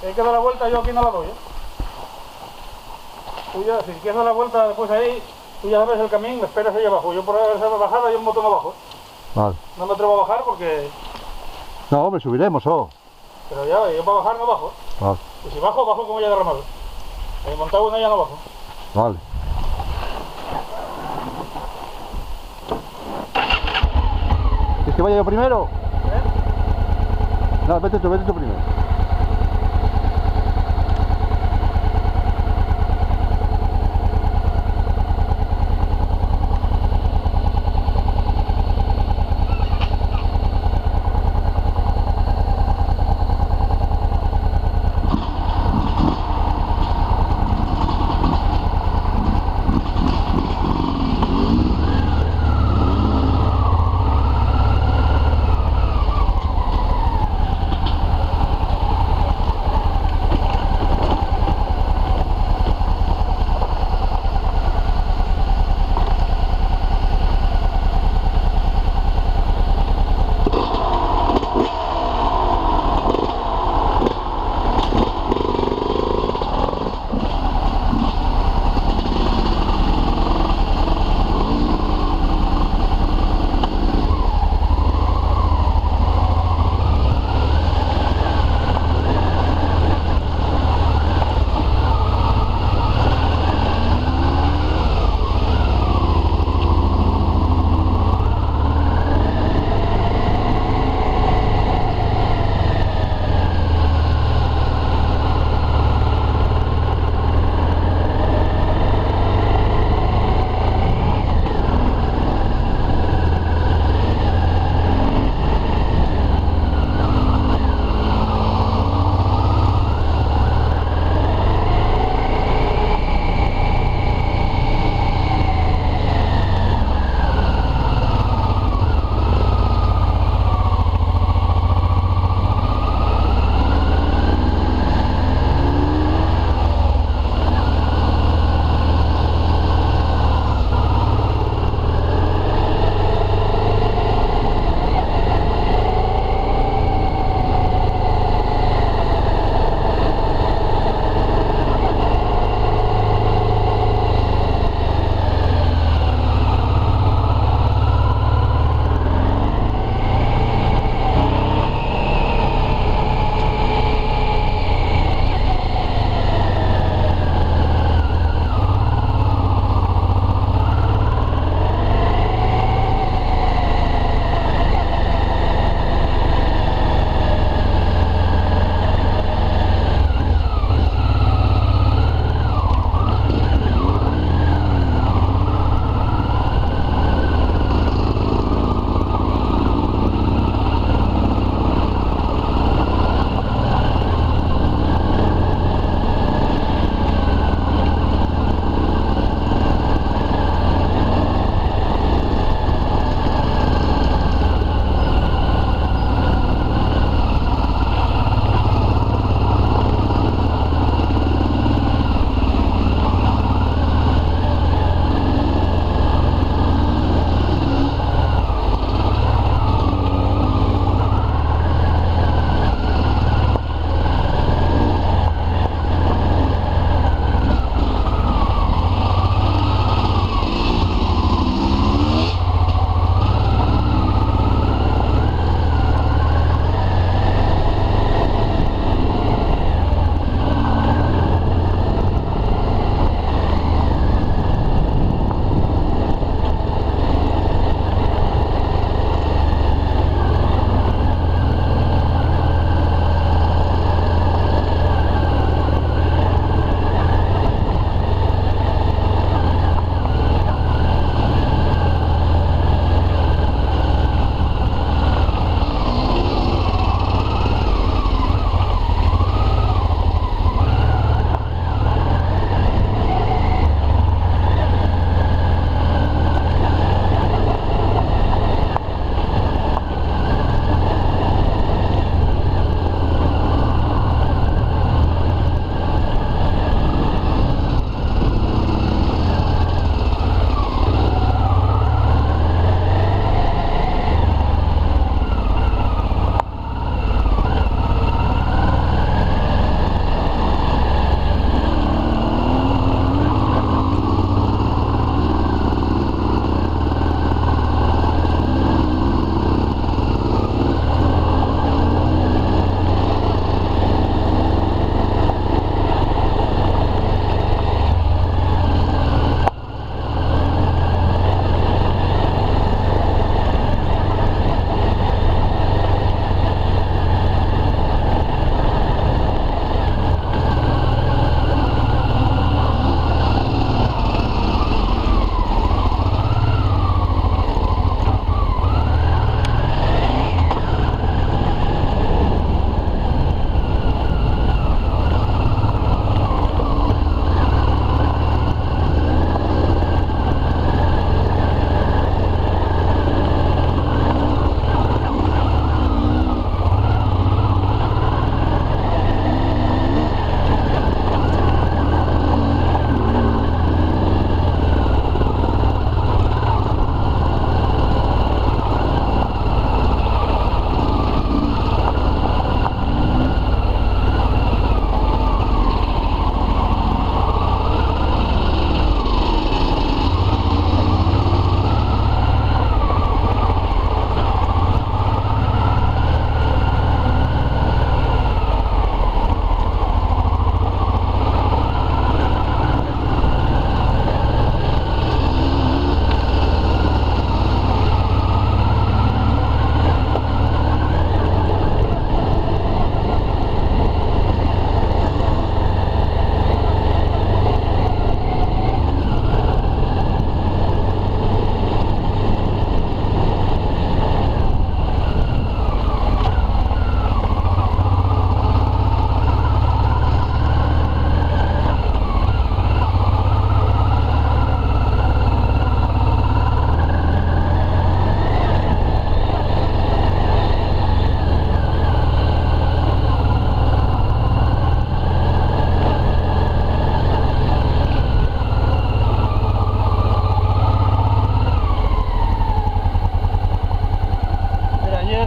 Si hay que dar la vuelta, yo aquí no la doy, ¿eh? Tú ya, si quieres dar la vuelta después ahí, tú ya sabes el camino, me esperas ahí abajo. Yo por esa bajada hay un botón abajo. Vale. No me atrevo a bajar porque... No, me subiremos, oh. Pero ya, yo para bajar no bajo. Vale. Y si bajo, bajo como ya derramado. Ahí montado en ella no bajo. Vale. ¿Es que vaya yo primero? ¿Eh? No, vete tú primero.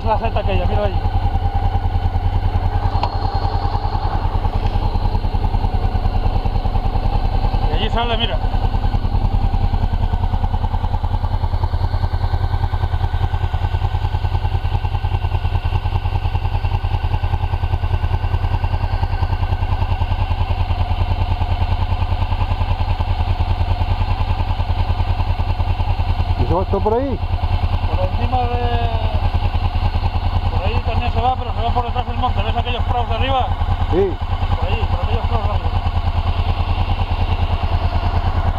la seta aquella, mira ahí. Y allí sale, mira. ¿Y se va todo por ahí? Por encima de... Por ahí también se va, pero se va por detrás del monte. ¿Ves aquellos prados de arriba? Sí. Por allí, por aquellos prados de arriba.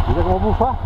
Mira cómo bufa.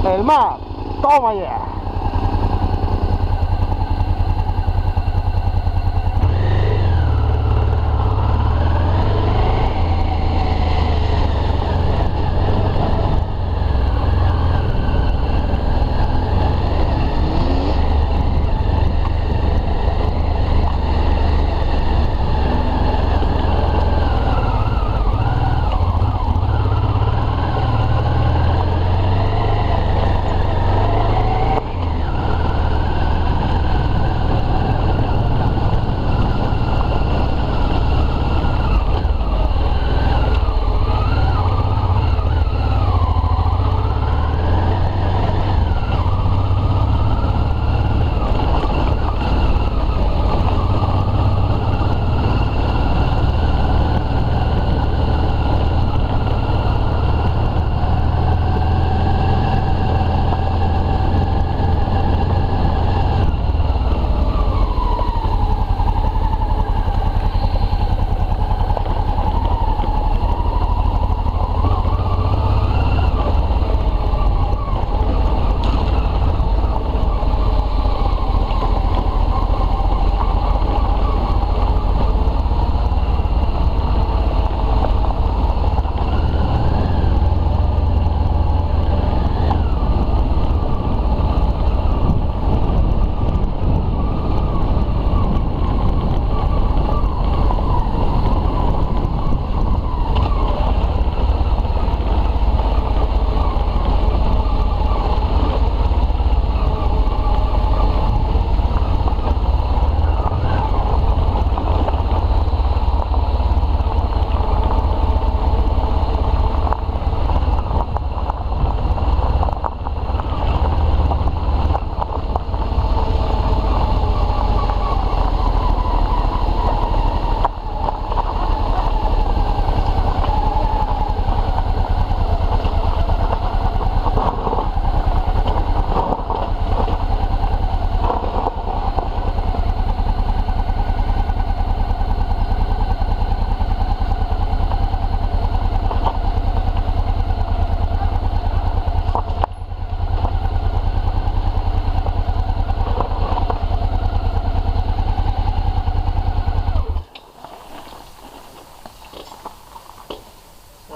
El mar, toma ya.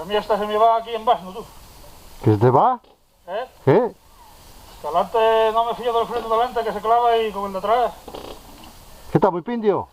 A mí esta se me va aquí en Basno, tú. ¿Que se te va? ¿Eh? ¿Qué? Que adelante no me fío del freno de delante que se clava y con el de atrás. ¿Qué está muy pindio?